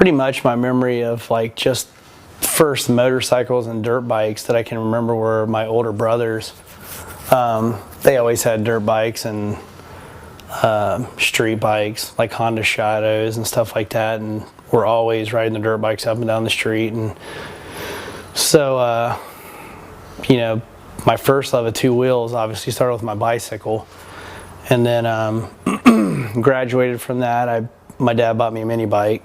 pretty much my memory of like just first motorcycles and dirt bikes that I can remember were my older brothers. They always had dirt bikes and street bikes like Honda Shadows and stuff like that, and we're always riding the dirt bikes up and down the street. And so you know, my first love of two wheels obviously started with my bicycle, and then graduated from that. My dad bought me a mini bike.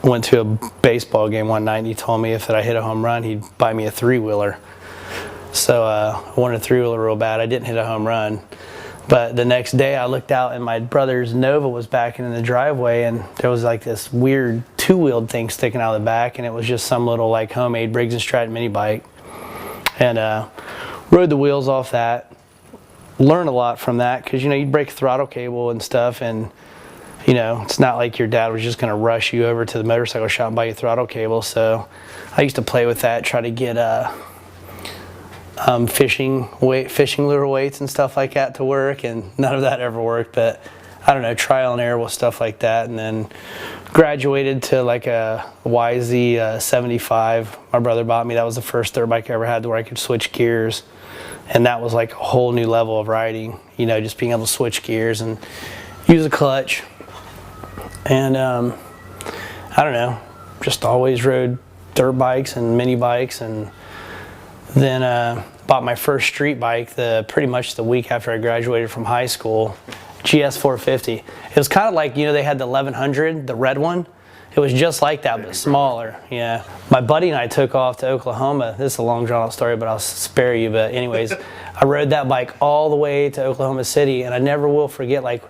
Went to a baseball game one night and he told me if I hit a home run he'd buy me a three-wheeler. So I wanted a three-wheeler real bad. I didn't hit a home run, but the next day I looked out and my brother's Nova was backing in the driveway, and there was like this weird two-wheeled thing sticking out of the back, and it was just some little like homemade Briggs & Stratton mini bike. And rode the wheels off that. Learned a lot from that because, you know, you'd break a throttle cable and stuff, and you know, it's not like your dad was just going to rush you over to the motorcycle shop and buy you a throttle cable. So I used to play with that, try to get fishing lure weights and stuff like that to work, and none of that ever worked. But I don't know, trial and error with stuff like that. And then graduated to like a YZ 75 my brother bought me. That was the first dirt bike I ever had to where I could switch gears, and that was like a whole new level of riding, you know, just being able to switch gears and use a clutch. And I don't know, just always rode dirt bikes and mini bikes, and then bought my first street bike pretty much the week after I graduated from high school, GS 450. It was kind of like, you know, they had the 1100, the red one. It was just like that, but smaller. Yeah. My buddy and I took off to Oklahoma. This is a long drawn out story, but I'll spare you. But anyways, I rode that bike all the way to Oklahoma City, and I never will forget, like,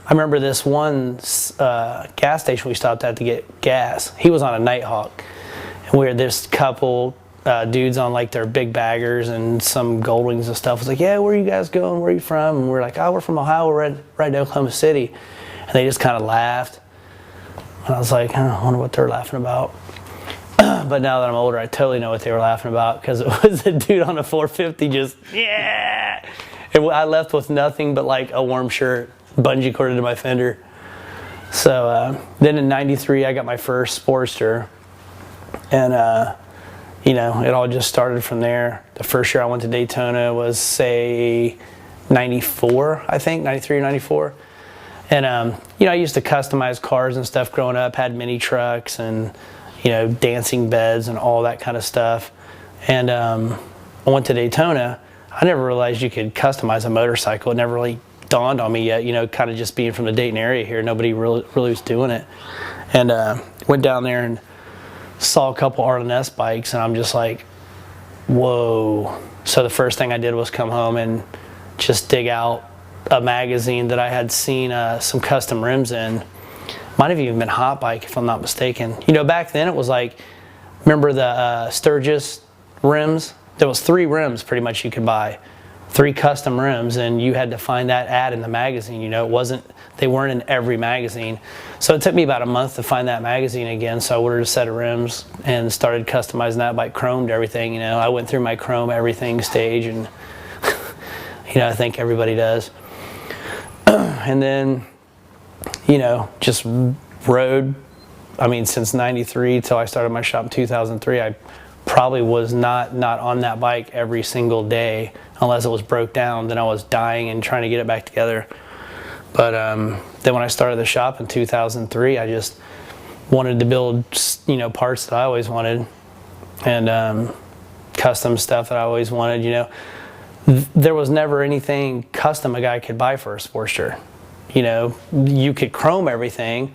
I remember this one gas station we stopped at to get gas. He was on a Nighthawk, and we were this couple dudes on like their big baggers and some Goldwings and stuff. Was like, yeah, where are you guys going? Where are you from? And we're like, oh, we're from Ohio. We're right to Oklahoma City. And they just kind of laughed. And I was like, I wonder what they're laughing about. But now that I'm older, I totally know what they were laughing about, because it was a dude on a 450 just, yeah. And I left with nothing but like a warm shirt, bungee corded to my fender. So then in '93 I got my first Sportster, and you know, it all just started from there. The first year I went to Daytona was, say, 94, I think, 93 or 94. And you know, I used to customize cars and stuff growing up, had mini trucks and, you know, dancing beds and all that kind of stuff. And I went to Daytona. I never realized you could customize a motorcycle. It never really dawned on me yet, you know, kind of just being from the Dayton area here, nobody really was doing it. And went down there and saw a couple R&S bikes, and I'm just like, whoa. So the first thing I did was come home and just dig out a magazine that I had seen some custom rims in. Might have even been Hot Bike, if I'm not mistaken. You know, back then it was like, remember the Sturgis rims? There was 3 rims pretty much you could buy. 3 custom rims, and you had to find that ad in the magazine. You know, they weren't in every magazine. So it took me about a month to find that magazine again. So I ordered a set of rims and started customizing that by chromed everything. You know, I went through my chrome everything stage, and you know, I think everybody does. And then, you know, just rode. I mean, since '93 till I started my shop in 2003, I probably was not on that bike every single day, unless it was broke down. Then I was dying and trying to get it back together. But then when I started the shop in 2003, I just wanted to build, you know, parts that I always wanted, and custom stuff that I always wanted. You know, there was never anything custom a guy could buy for a Sportster. You know, you could chrome everything,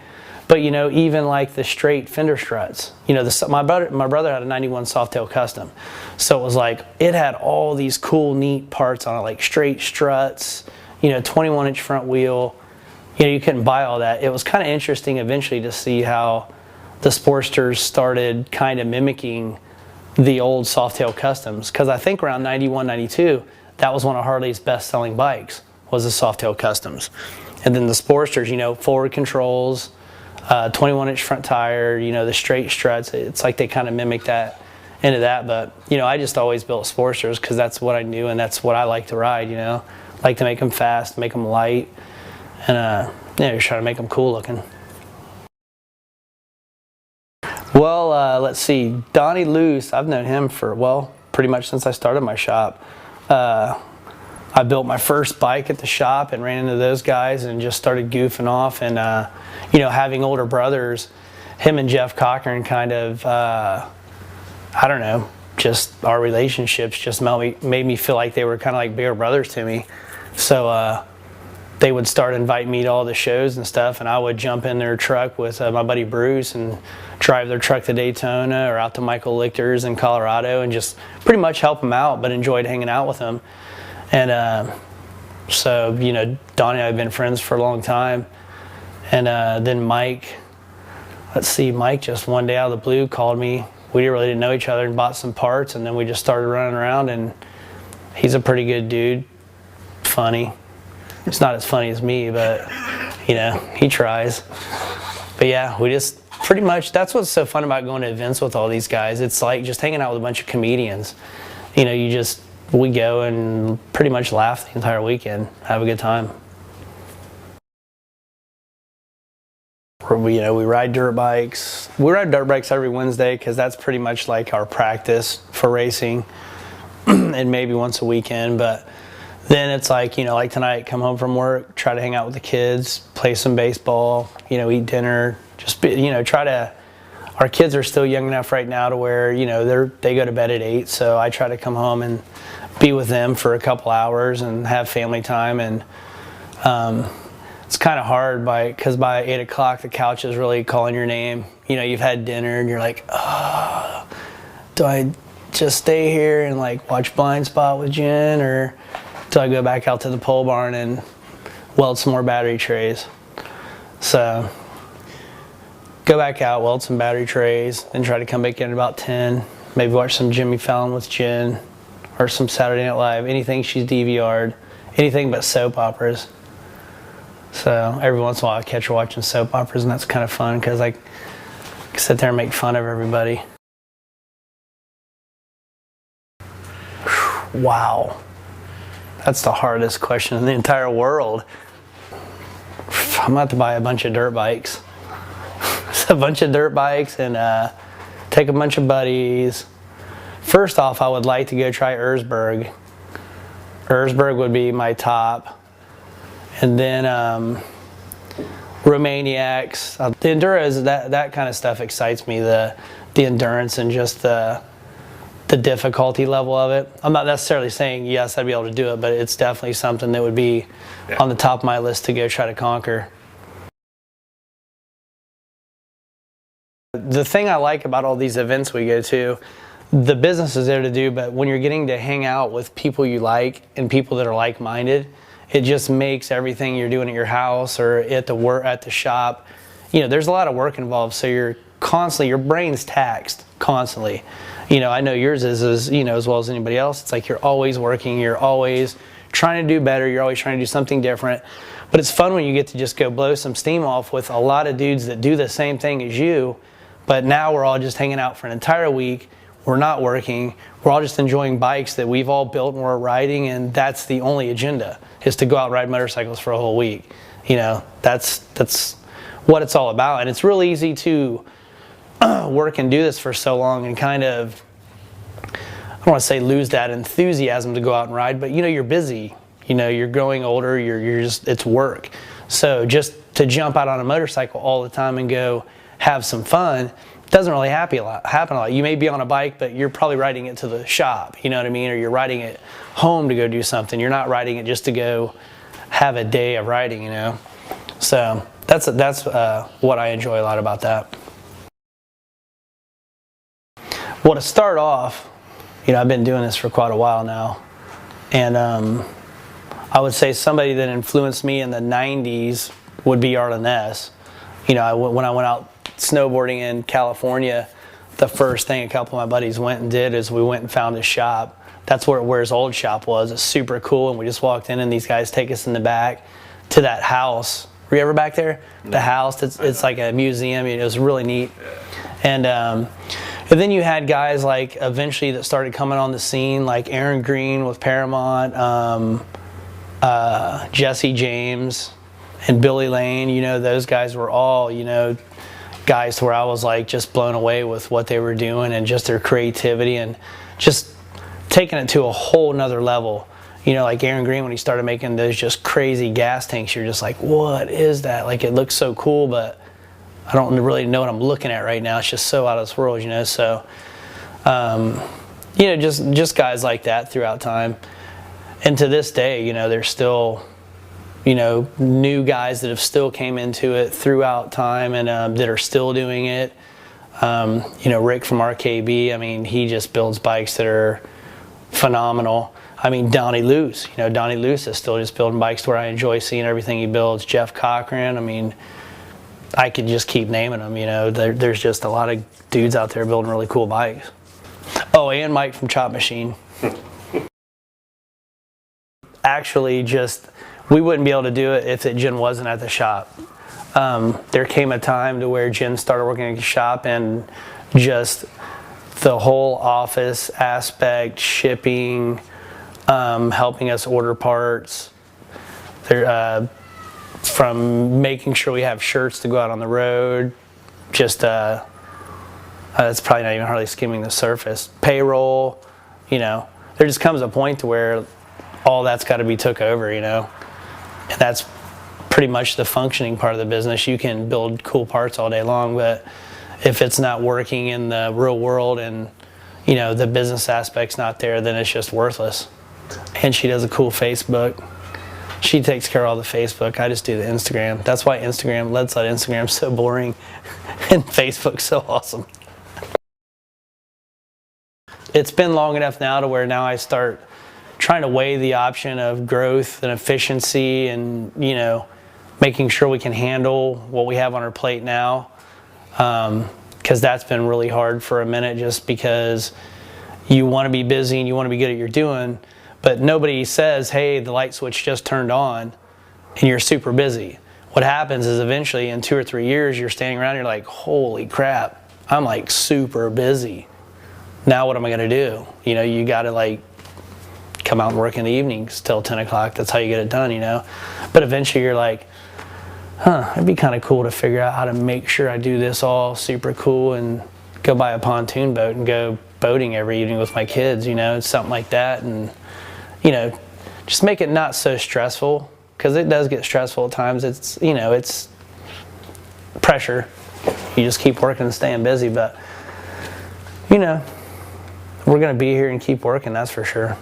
but you know, even like the straight fender struts, you know, my brother had a 91 Softail Custom. So it was like, it had all these cool, neat parts on it, like straight struts, you know, 21-inch front wheel. You know, you couldn't buy all that. It was kind of interesting eventually to see how the Sportsters started kind of mimicking the old Softail Customs. Because I think around 91, 92, that was one of Harley's best-selling bikes, was the Softail Customs. And then the Sportsters, you know, forward controls, 21-inch front tire, you know, the straight struts. It's like they kind of mimic that into that. But, you know, I just always built Sportsters because that's what I knew and that's what I like to ride, you know. Like to make them fast, make them light, and, yeah, just try to make them cool looking. Well, let's see. Donnie Luce, I've known him for, well, pretty much since I started my shop. I built my first bike at the shop and ran into those guys and just started goofing off. And, having older brothers, him and Jeff Cochran kind of, I don't know, just our relationships just made me feel like they were kind of like bigger brothers to me. So they would start inviting me to all the shows and stuff, and I would jump in their truck with my buddy Bruce and drive their truck to Daytona or out to Michael Lichter's in Colorado and just pretty much help them out, but enjoyed hanging out with them. And so, Donnie and I have been friends for a long time. And then Mike, Mike just one day out of the blue called me. We really didn't know each other and bought some parts, and then we just started running around, and he's a pretty good dude, funny. It's not as funny as me, but, he tries. But yeah, we just pretty much, that's what's so fun about going to events with all these guys. It's like just hanging out with a bunch of comedians. We go and pretty much laugh the entire weekend, have a good time. We ride dirt bikes. We ride dirt bikes every Wednesday because that's pretty much like our practice for racing, and maybe once a weekend. But then it's like, like tonight, come home from work, try to hang out with the kids, play some baseball, eat dinner, just our kids are still young enough right now to where, they go to bed at 8, so I try to come home and be with them for a couple hours and have family time. And it's kind of hard because by 8 o'clock the couch is really calling your name. You've had dinner and you're like, oh, do I just stay here and like watch Blind Spot with Jen, or do I go back out to the pole barn and weld some more battery trays? So go back out, weld some battery trays, then try to come back in at about 10, maybe watch some Jimmy Fallon with Jen or some Saturday Night Live, anything she's DVR'd, anything but soap operas. So every once in a while I catch her watching soap operas, and that's kind of fun because I sit there and make fun of everybody. Wow, that's the hardest question in the entire world. I'm about to buy a bunch of dirt bikes. A bunch of dirt bikes and take a bunch of buddies. First off, I would like to go try Erzberg. Erzberg would be my top. And then Romaniacs. The Enduros, that kind of stuff excites me, the endurance and just the difficulty level of it. I'm not necessarily saying yes, I'd be able to do it, but it's definitely something that would be on the top of my list to go try to conquer. The thing I like about all these events we go to, the business is there to do, but when you're getting to hang out with people you like and people that are like-minded, it just makes everything you're doing at your house or at the shop, there's a lot of work involved, so you're constantly, your brain's taxed constantly. I know yours is as well as anybody else. It's like you're always working, you're always trying to do better, you're always trying to do something different. But it's fun when you get to just go blow some steam off with a lot of dudes that do the same thing as you, but now we're all just hanging out for an entire week. We're not working. We're all just enjoying bikes that we've all built and we're riding, and that's the only agenda, is to go out and ride motorcycles for a whole week. That's what it's all about. And it's really easy to work and do this for so long and kind of, I don't want to say lose that enthusiasm to go out and ride, but you're busy. You're growing older, you're just, it's work. So just to jump out on a motorcycle all the time and go have some fun doesn't really happen a lot. You may be on a bike, but you're probably riding it to the shop, or you're riding it home to go do something. You're not riding it just to go have a day of riding, So that's what I enjoy a lot about that. Well, to start off, I've been doing this for quite a while now, and I would say somebody that influenced me in the 90s would be Arlen Ness. When I went out snowboarding in California, the first thing a couple of my buddies went and did is we went and found his shop. That's where his old shop was. It's super cool, and we just walked in and these guys take us in the back to that house. Were you ever back there? No. The house, it's like a museum. It was really neat. And then you had guys like eventually that started coming on the scene, like Aaron Green with Paramount, Jesse James and Billy Lane. Those guys were all, guys where I was like just blown away with what they were doing and just their creativity and just taking it to a whole nother level. You know, like Aaron Green, when he started making those just crazy gas tanks, you're just like, what is that? Like, it looks so cool, but I don't really know what I'm looking at right now. It's just so out of this world, you know. So, you know, just guys like that throughout time. And to this day, you know, there's still, you know, new guys that have still came into it throughout time and that are still doing it. You know, Rick from RKB, I mean, he just builds bikes that are phenomenal. I mean, Donnie Luce, you know, Donnie Luce is still just building bikes where I enjoy seeing everything he builds. Jeff Cochran, I mean, I could just keep naming them, you know. There's just a lot of dudes out there building really cool bikes. Oh, and Mike from Chop Machine. Actually, just, we wouldn't be able to do it if Jen wasn't at the shop. There came a time to where Jen started working at the shop, and just the whole office aspect, shipping, helping us order parts, from making sure we have shirts to go out on the road, just that's probably not even hardly skimming the surface. Payroll, you know, there just comes a point to where all that's got to be took over, you know, and that's pretty much the functioning part of the business. You can build cool parts all day long, but if it's not working in the real world and, you know, the business aspect's not there, then it's just worthless. And she does a cool Facebook. She takes care of all the Facebook. I just do the Instagram. That's why Instagram, Led Sled Instagram, is so boring and Facebook's so awesome. It's been long enough now to where now I start trying to weigh the option of growth and efficiency and, you know, making sure we can handle what we have on our plate now. Because that's been really hard for a minute, just because you want to be busy and you want to be good at what you're doing, but nobody says, hey, the light switch just turned on and you're super busy. What happens is eventually in 2 or 3 years you're standing around and you're like, holy crap, I'm like super busy. Now what am I going to do? You know, you got to like come out and work in the evenings till 10 o'clock. That's how you get it done, you know. But eventually you're like, huh, it'd be kind of cool to figure out how to make sure I do this all super cool and go buy a pontoon boat and go boating every evening with my kids, you know, something like that. And, you know, just make it not so stressful, because it does get stressful at times. It's, you know, it's pressure. You just keep working and staying busy, but, you know, we're going to be here and keep working, that's for sure.